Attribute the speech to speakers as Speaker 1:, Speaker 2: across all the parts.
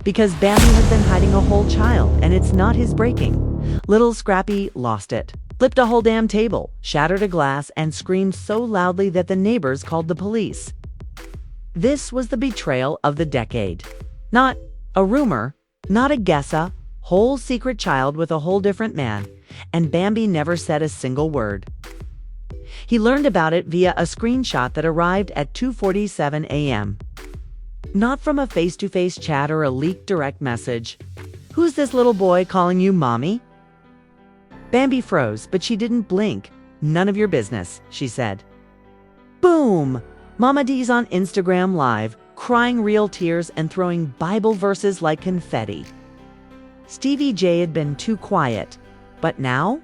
Speaker 1: because Bambi has been hiding a whole child, and it's not his breaking. Little Scrappy lost it, flipped a whole damn table, shattered a glass, and screamed so loudly that the neighbors called the police. This was the betrayal of the decade. Not a rumor, not a guess, a whole secret child with a whole different man, and Bambi never said a single word. He learned about it via a screenshot that arrived at 2:47 a.m. Not from a face-to-face chat or a leaked direct message. "Who's this little boy calling you mommy?" Bambi froze, but she didn't blink. "None of your business," she said. Boom! Mama D's on Instagram Live, crying real tears and throwing Bible verses like confetti. Stevie J had been too quiet, but now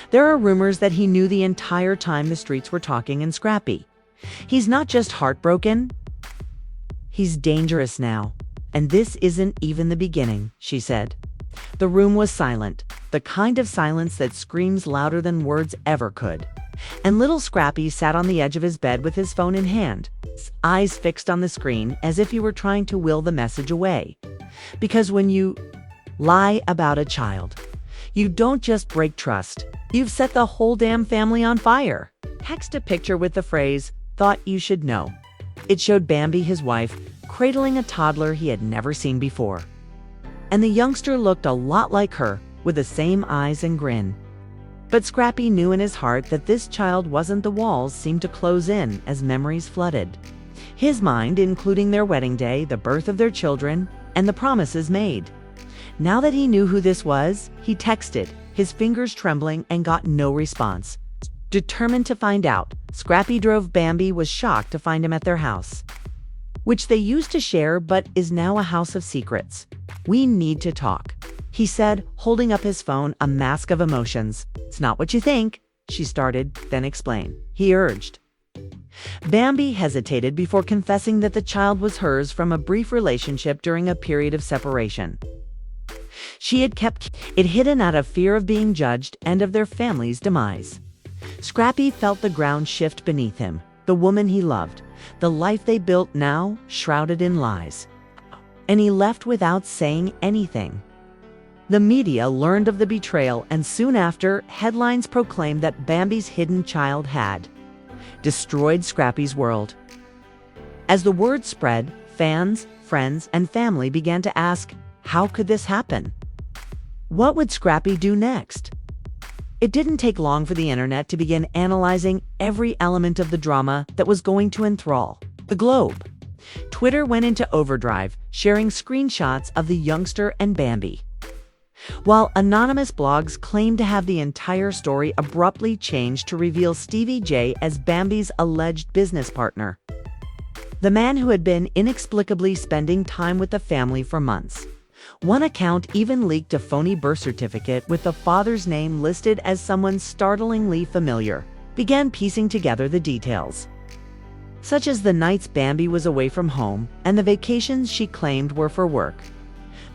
Speaker 1: there are rumors that he knew the entire time the streets were talking and Scrappy. He's not just heartbroken, he's dangerous now. And this isn't even the beginning, she said. The room was silent, the kind of silence that screams louder than words ever could. And little Scrappy sat on the edge of his bed with his phone in hand, his eyes fixed on the screen as if he were trying to will the message away. Because when you lie about a child, you don't just break trust, you've set the whole damn family on fire. Text a picture with the phrase, "Thought you should know." It showed Bambi, his wife, cradling a toddler he had never seen before. And the youngster looked a lot like her, with the same eyes and grin. But Scrappy knew in his heart that this child wasn't. The walls seemed to close in as memories flooded. His mind, including their wedding day, the birth of their children, and the promises made. Now that he knew who this was, he texted, his fingers trembling, and got no response. Determined to find out, Scrappy drove. Bambi was shocked to find him at their house, which they used to share but is now a house of secrets. "We need to talk," he said, holding up his phone, a mask of emotions. "It's not what you think," she started, then explain, he urged. Bambi hesitated before confessing that the child was hers from a brief relationship during a period of separation. She had kept it hidden out of fear of being judged and of their family's demise. Scrappy felt the ground shift beneath him, the woman he loved, the life they built now shrouded in lies. And he left without saying anything. The media learned of the betrayal, and soon after, headlines proclaimed that Bambi's hidden child had destroyed Scrappy's world. As the word spread, fans, friends, and family began to ask, how could this happen? What would Scrappy do next? It didn't take long for the internet to begin analyzing every element of the drama that was going to enthrall the globe. Twitter went into overdrive, sharing screenshots of the youngster and Bambi, while anonymous blogs claimed to have the entire story abruptly changed to reveal Stevie J as Bambi's alleged business partner, the man who had been inexplicably spending time with the family for months. One account even leaked a phony birth certificate with the father's name listed as someone startlingly familiar, began piecing together the details, such as the nights Bambi was away from home and the vacations she claimed were for work.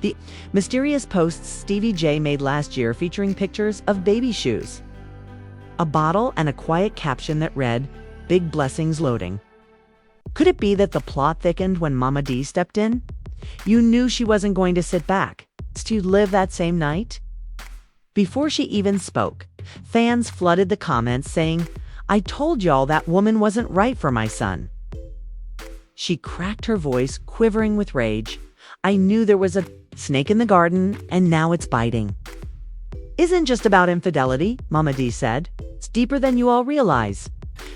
Speaker 1: The mysterious posts Stevie J made last year featuring pictures of baby shoes, a bottle, and a quiet caption that read, "Big blessings loading." Could it be that the plot thickened when Mama D stepped in? You knew she wasn't going to sit back to live that same night. Before she even spoke, fans flooded the comments saying, "I told y'all that woman wasn't right for my son." She cracked her voice, quivering with rage. "I knew there was a snake in the garden, and now it's biting." "Isn't just about infidelity," Mama D said. "It's deeper than you all realize.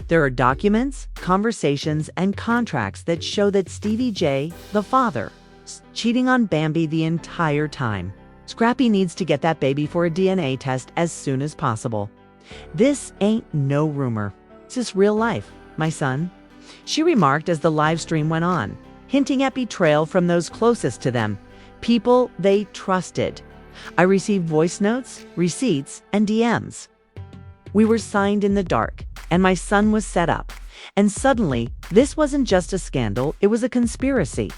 Speaker 1: There are documents, conversations, and contracts that show that Stevie J, the father, is cheating on Bambi the entire time. Scrappy needs to get that baby for a DNA test as soon as possible. This ain't no rumor. This is real life, my son," she remarked as the live stream went on, hinting at betrayal from those closest to them, people they trusted. "I received voice notes, receipts, and DMs. We were signed in the dark, and my son was set up. And suddenly, this wasn't just a scandal, it was a conspiracy.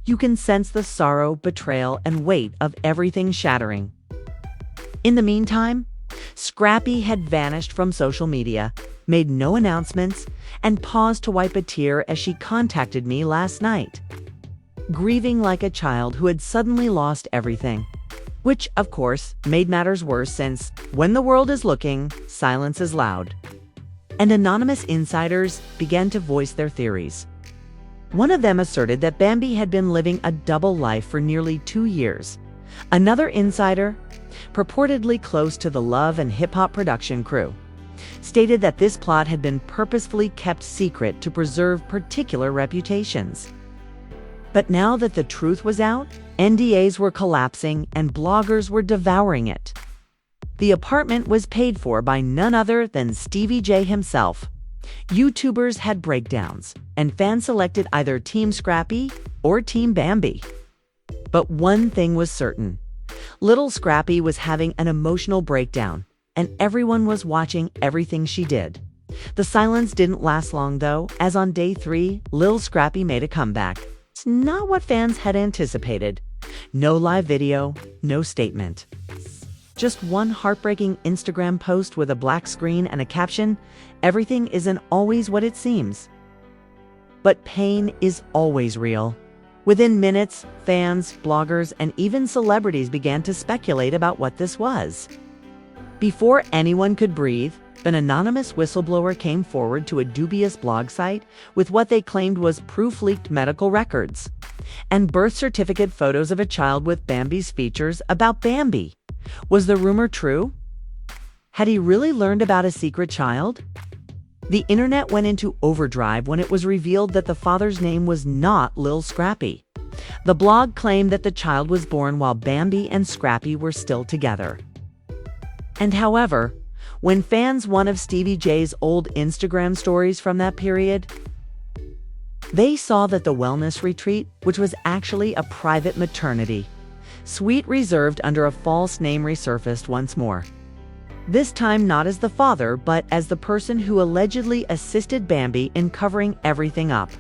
Speaker 1: You can sense the sorrow, betrayal, and weight of everything shattering." In the meantime, Scrappy had vanished from social media, made no announcements, and paused to wipe a tear as she contacted me last night. grieving like a child who had suddenly lost everything. Which, of course, made matters worse since, when the world is looking, silence is loud. And anonymous insiders began to voice their theories. One of them asserted that Bambi had been living a double life for nearly 2 years. Another insider, purportedly close to the Love and Hip Hop production crew, stated that this plot had been purposefully kept secret to preserve particular reputations. But now that the truth was out, NDAs were collapsing and bloggers were devouring it. The apartment was paid for by none other than Stevie J himself. YouTubers had breakdowns, and fans selected either Team Scrappy or Team Bambi. But one thing was certain. Little Scrappy was having an emotional breakdown, and everyone was watching everything she did. The silence didn't last long though, as on day 3, Lil Scrappy made a comeback. It's not what fans had anticipated. No live video, no statement. Just one heartbreaking Instagram post with a black screen and a caption, "Everything isn't always what it seems." But pain is always real. Within minutes, fans, bloggers, and even celebrities began to speculate about what this was. Before anyone could breathe, an anonymous whistleblower came forward to a dubious blog site with what they claimed was proof-leaked medical records and birth certificate photos of a child with Bambi's features about Bambi. Was the rumor true? Had he really learned about a secret child? The internet went into overdrive when it was revealed that the father's name was not Lil Scrappy. The blog claimed that the child was born while Bambi and Scrappy were still together. And however, when fans one of Stevie J's old Instagram stories from that period, they saw that the wellness retreat, which was actually a private maternity suite reserved under a false name, resurfaced once more. This time not as the father, but as the person who allegedly assisted Bambi in covering everything up.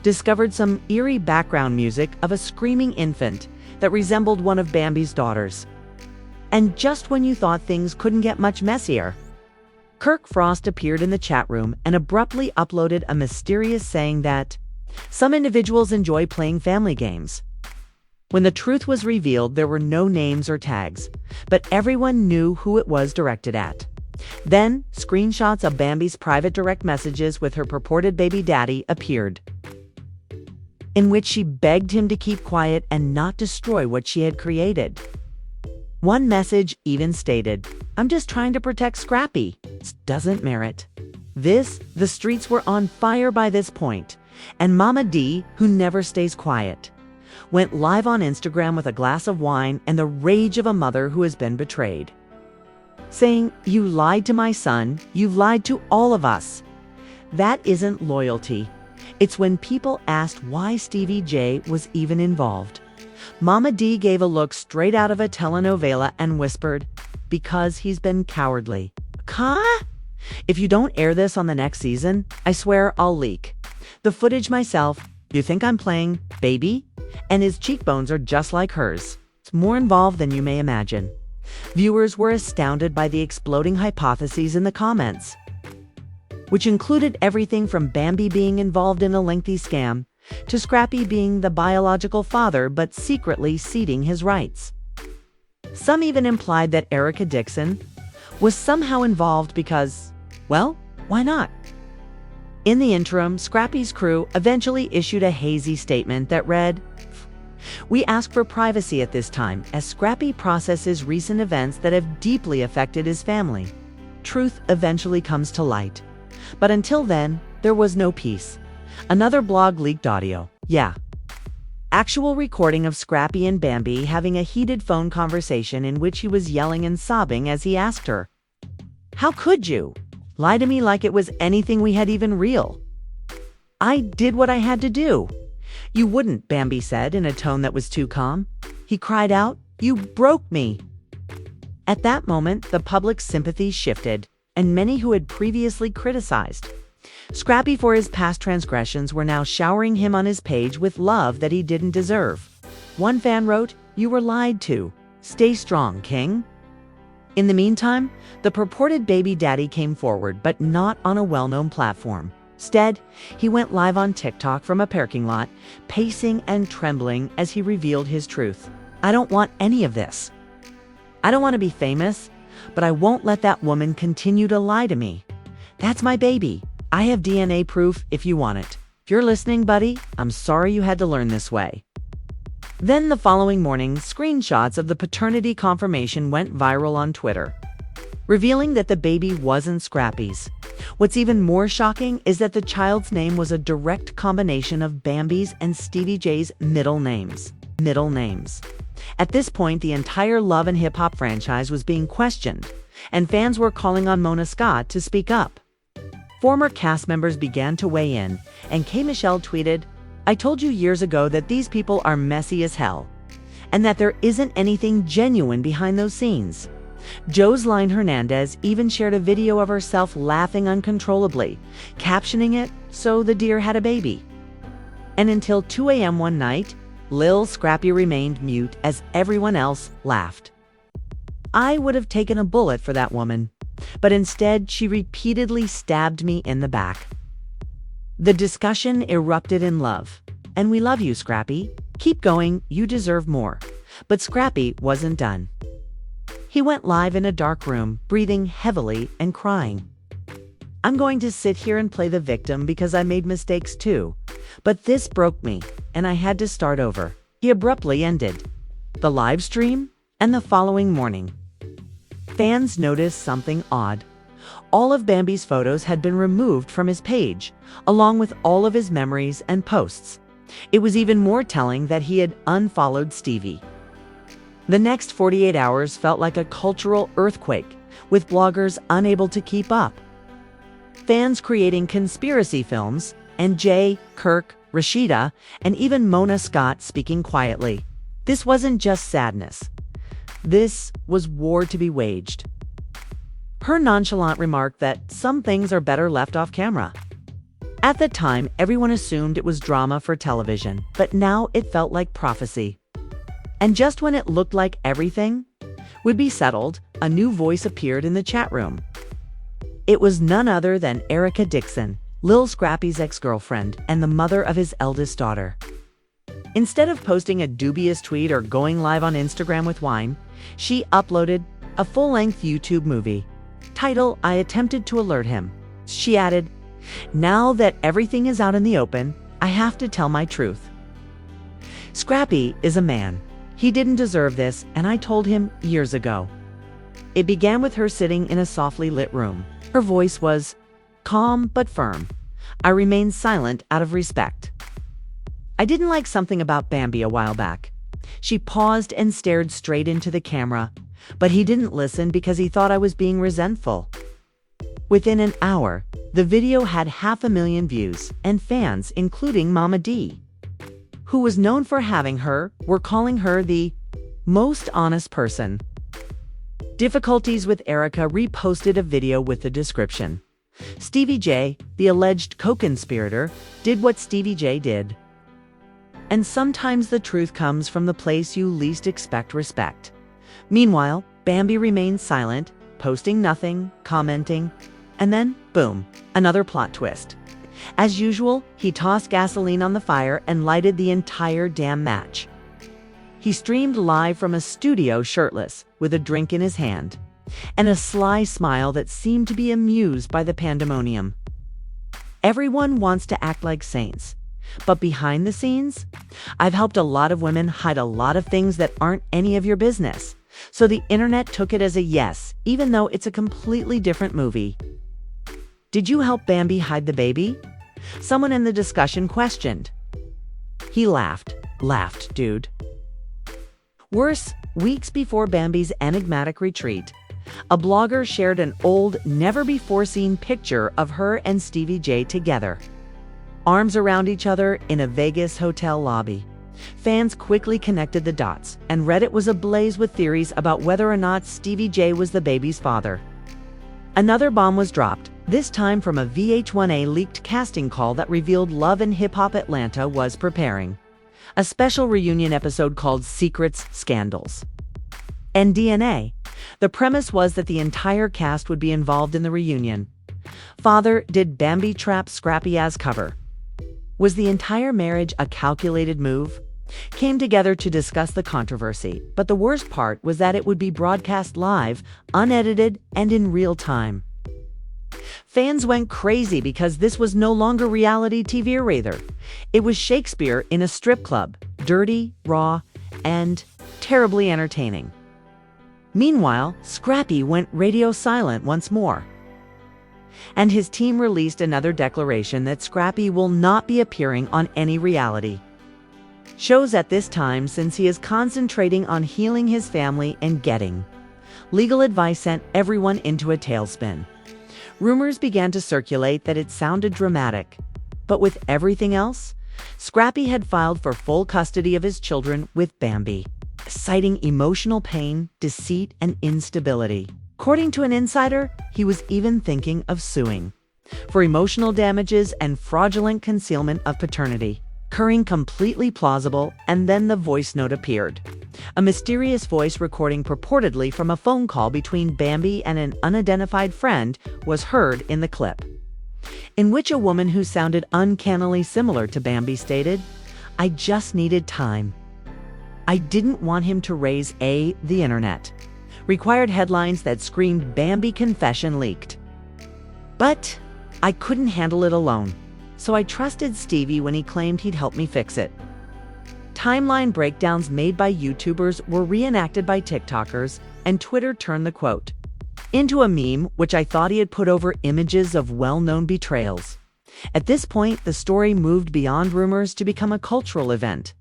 Speaker 1: Discovered some eerie background music of a screaming infant that resembled one of Bambi's daughters. And just when you thought things couldn't get much messier, Kirk Frost appeared in the chat room and abruptly uploaded a mysterious saying that some individuals enjoy playing family games. When the truth was revealed, there were no names or tags, but everyone knew who it was directed at. Then, screenshots of Bambi's private direct messages with her purported baby daddy appeared, in which she begged him to keep quiet and not destroy what she had created. One message even stated, "I'm just trying to protect Scrappy. This doesn't merit." The streets were on fire by this point, and Mama D, who never stays quiet, went live on Instagram with a glass of wine and the rage of a mother who has been betrayed, saying, "You lied to my son, you lied to all of us." That isn't loyalty. It's when people asked why Stevie J was even involved. Mama D gave a look straight out of a telenovela and whispered, "Because he's been cowardly." If you don't air this on the next season, I swear I'll leak the footage myself. You think I'm playing baby? And his cheekbones are just like hers. It's more involved than you may imagine. Viewers were astounded by the exploding hypotheses in the comments, which included everything from Bambi being involved in a lengthy scam to Scrappy being the biological father but secretly ceding his rights. Some even implied that Erica Dixon was somehow involved because, well, why not? In the interim, Scrappy's crew eventually issued a hazy statement that read, "We ask for privacy at this time as Scrappy processes recent events that have deeply affected his family. Truth eventually comes to light." But until then, there was no peace. Another blog leaked audio. Actual recording of Scrappy and Bambi having a heated phone conversation in which he was yelling and sobbing as he asked her, "How could you lie to me like it was anything we had even real? I did what I had to do." "You wouldn't," Bambi said in a tone that was too calm. He cried out, "You broke me." At that moment, the public's sympathy shifted, and many who had previously criticized Scrappy for his past transgressions were now showering him on his page with love that he didn't deserve. One fan wrote, "You were lied to. Stay strong, King." In the meantime, the purported baby daddy came forward, but not on a well-known platform. Instead, he went live on TikTok from a parking lot, pacing and trembling as he revealed his truth. I don't want any of this. I don't want to be famous, but I won't let that woman continue to lie to me. That's my baby. I have DNA proof if you want it. If you're listening, buddy, I'm sorry you had to learn this way. Then the following morning, screenshots of the paternity confirmation went viral on Twitter, revealing that the baby wasn't Scrappy's. What's even more shocking is that the child's name was a direct combination of Bambi's and Stevie J's middle names. At this point, the entire Love and Hip Hop franchise was being questioned, and fans were calling on Mona Scott to speak up. Former cast members began to weigh in, and K. Michelle tweeted, "I told you years ago that these people are messy as hell, and that there isn't anything genuine behind those scenes." Joseline Hernandez even shared a video of herself laughing uncontrollably, captioning it, "So the deer had a baby." And until 2 a.m. one night, Lil Scrappy remained mute as everyone else laughed. I would have taken a bullet for that woman, but instead she repeatedly stabbed me in the back. The discussion erupted in love. "And we love you, Scrappy. Keep going, you deserve more." But Scrappy wasn't done. He went live in a dark room, breathing heavily and crying. "I'm going to sit here and play the victim because I made mistakes too. But this broke me, and I had to start over." He abruptly ended the live stream, and the following morning, fans noticed something odd. All of Bambi's photos had been removed from his page, along with all of his memories and posts. It was even more telling that he had unfollowed Stevie. The next 48 hours felt like a cultural earthquake, with bloggers unable to keep up, fans creating conspiracy films, and Jay, Kirk, Rashida, and even Mona Scott speaking quietly. This wasn't just sadness. This was war to be waged. Her nonchalant remark that some things are better left off camera. At the time, everyone assumed it was drama for television, but now it felt like prophecy. And just when it looked like everything would be settled, a new voice appeared in the chat room. It was none other than Erica Dixon, Lil Scrappy's ex-girlfriend and the mother of his eldest daughter. Instead of posting a dubious tweet or going live on Instagram with wine, she uploaded a full-length YouTube movie. Title, "I attempted to alert him." She added, "Now that everything is out in the open, I have to tell my truth. Scrappy is a man. He didn't deserve this, and I told him years ago." It began with her sitting in a softly lit room. Her voice was calm but firm. "I remained silent out of respect. I didn't like something about Bambi a while back." She paused and stared straight into the camera, but he didn't listen because he thought I was being resentful. Within an hour, the video had 500,000 views, and fans, including Mama D, who was known for having her, were calling her the most honest person. Difficulties with Erica reposted a video with the description, "Stevie J, the alleged co-conspirator, did what Stevie J did." And sometimes the truth comes from the place you least expect respect. Meanwhile, Bambi remained silent, posting nothing, commenting, and then, boom, another plot twist. As usual, he tossed gasoline on the fire and lighted the entire damn match. He streamed live from a studio shirtless, with a drink in his hand, and a sly smile that seemed to be amused by the pandemonium. Everyone wants to act like saints, but behind the scenes, I've helped a lot of women hide a lot of things that aren't any of your business. So the internet took it as a yes, even though it's a completely different movie. "Did you help Bambi hide the baby?" someone in the discussion questioned. He laughed, dude. Worse, weeks before Bambi's enigmatic retreat, a blogger shared an old, never-before-seen picture of her and Stevie J together, arms around each other in a Vegas hotel lobby. Fans quickly connected the dots, and Reddit was ablaze with theories about whether or not Stevie J was the baby's father. Another bomb was dropped, this time from a VH1A leaked casting call that revealed Love and Hip Hop Atlanta was preparing a special reunion episode called Secrets, Scandals, and DNA, The premise was that the entire cast would be involved in the reunion. Father, did Bambi trap Scrappy as cover? Was the entire marriage a calculated move? Came together to discuss the controversy, but the worst part was that it would be broadcast live, unedited, and in real time. Fans went crazy because this was no longer reality TV rather. It was Shakespeare in a strip club, dirty, raw, and terribly entertaining. Meanwhile, Scrappy went radio silent once more. And his team released another declaration that Scrappy will not be appearing on any reality shows at this time since he is concentrating on healing his family and getting legal advice sent everyone into a tailspin. Rumors began to circulate that it sounded dramatic, but with everything else, Scrappy had filed for full custody of his children with Bambi, citing emotional pain, deceit, and instability. According to an insider, he was even thinking of suing for emotional damages and fraudulent concealment of paternity. Occurring completely plausible, and then the voice note appeared. A mysterious voice recording purportedly from a phone call between Bambi and an unidentified friend was heard in the clip, in which a woman who sounded uncannily similar to Bambi stated, "I just needed time. I didn't want him to raise the internet." Required headlines that screamed Bambi confession leaked. But I couldn't handle it alone, so I trusted Stevie when he claimed he'd help me fix it. Timeline breakdowns made by YouTubers were reenacted by TikTokers, and Twitter turned the quote into a meme, which I thought he had put over images of well-known betrayals. At this point, the story moved beyond rumors to become a cultural event.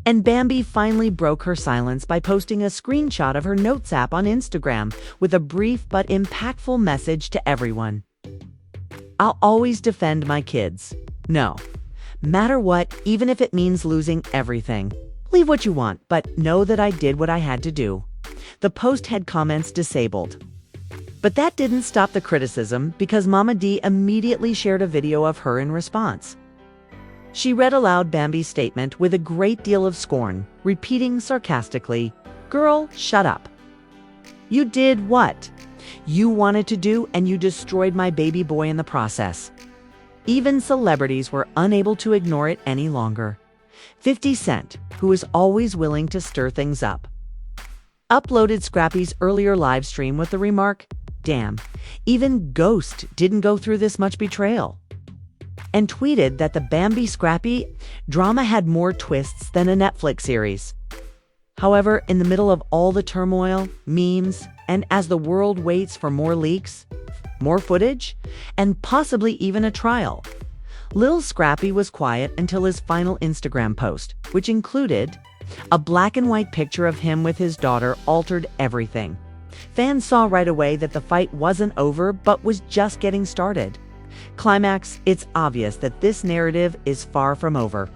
Speaker 1: And Bambi finally broke her silence by posting a screenshot of her Notes app on Instagram with a brief but impactful message to everyone. "I'll always defend my kids. No matter what, even if it means losing everything. Leave what you want, but know that I did what I had to do." The post had comments disabled. But that didn't stop the criticism because Mama D immediately shared a video of her in response. She read aloud Bambi's statement with a great deal of scorn, repeating sarcastically, "Girl, shut up. You did what you wanted to do, and you destroyed my baby boy in the process." Even celebrities were unable to ignore it any longer. 50 Cent, who is always willing to stir things up, uploaded Scrappy's earlier live stream with the remark, "Damn, even Ghost didn't go through this much betrayal," and tweeted that the Bambi Scrappy drama had more twists than a Netflix series. However, in the middle of all the turmoil, memes, and as the world waits for more leaks, more footage, and possibly even a trial, Lil Scrappy was quiet until his final Instagram post, which included a black and white picture of him with his daughter, altered everything. Fans saw right away that the fight wasn't over but was just getting started. Climax, it's obvious that this narrative is far from over.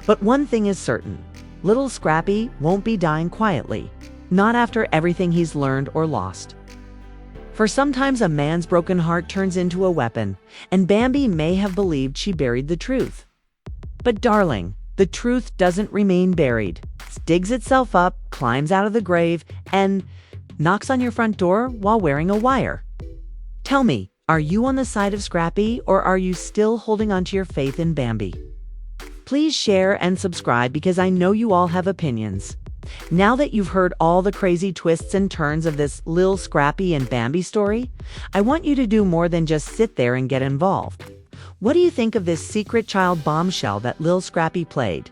Speaker 1: But one thing is certain, little Scrappy won't be dying quietly, not after everything he's learned or lost. For sometimes a man's broken heart turns into a weapon, and Bambi may have believed she buried the truth. But darling, the truth doesn't remain buried. It digs itself up, climbs out of the grave, and knocks on your front door while wearing a wire. Tell me, are you on the side of Scrappy, or are you still holding onto your faith in Bambi? Please share and subscribe because I know you all have opinions. Now that you've heard all the crazy twists and turns of this Lil Scrappy and Bambi story, I want you to do more than just sit there and get involved. What do you think of this secret child bombshell that Lil Scrappy played?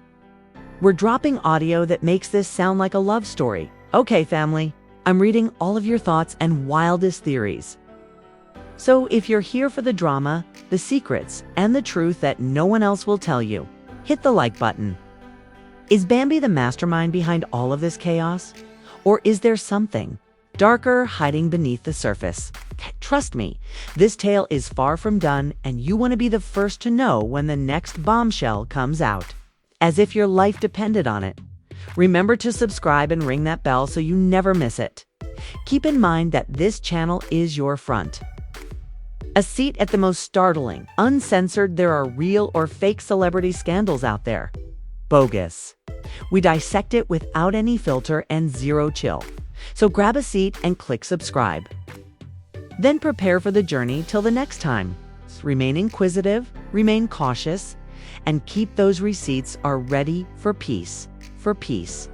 Speaker 1: We're dropping audio that makes this sound like a love story. Okay, family, I'm reading all of your thoughts and wildest theories. So if you're here for the drama, the secrets, and the truth that no one else will tell you, hit the like button. Is Bambi the mastermind behind all of this chaos? Or is there something darker hiding beneath the surface? Trust me, this tale is far from done, and you want to be the first to know when the next bombshell comes out, as if your life depended on it. Remember to subscribe and ring that bell so you never miss it. Keep in mind that this channel is your front. A seat at the most startling, uncensored. There are real or fake celebrity scandals out there. Bogus. We dissect it without any filter and zero chill. So grab a seat and click subscribe. Then prepare for the journey till the next time. Remain inquisitive, remain cautious, and keep those receipts are ready for peace. For peace.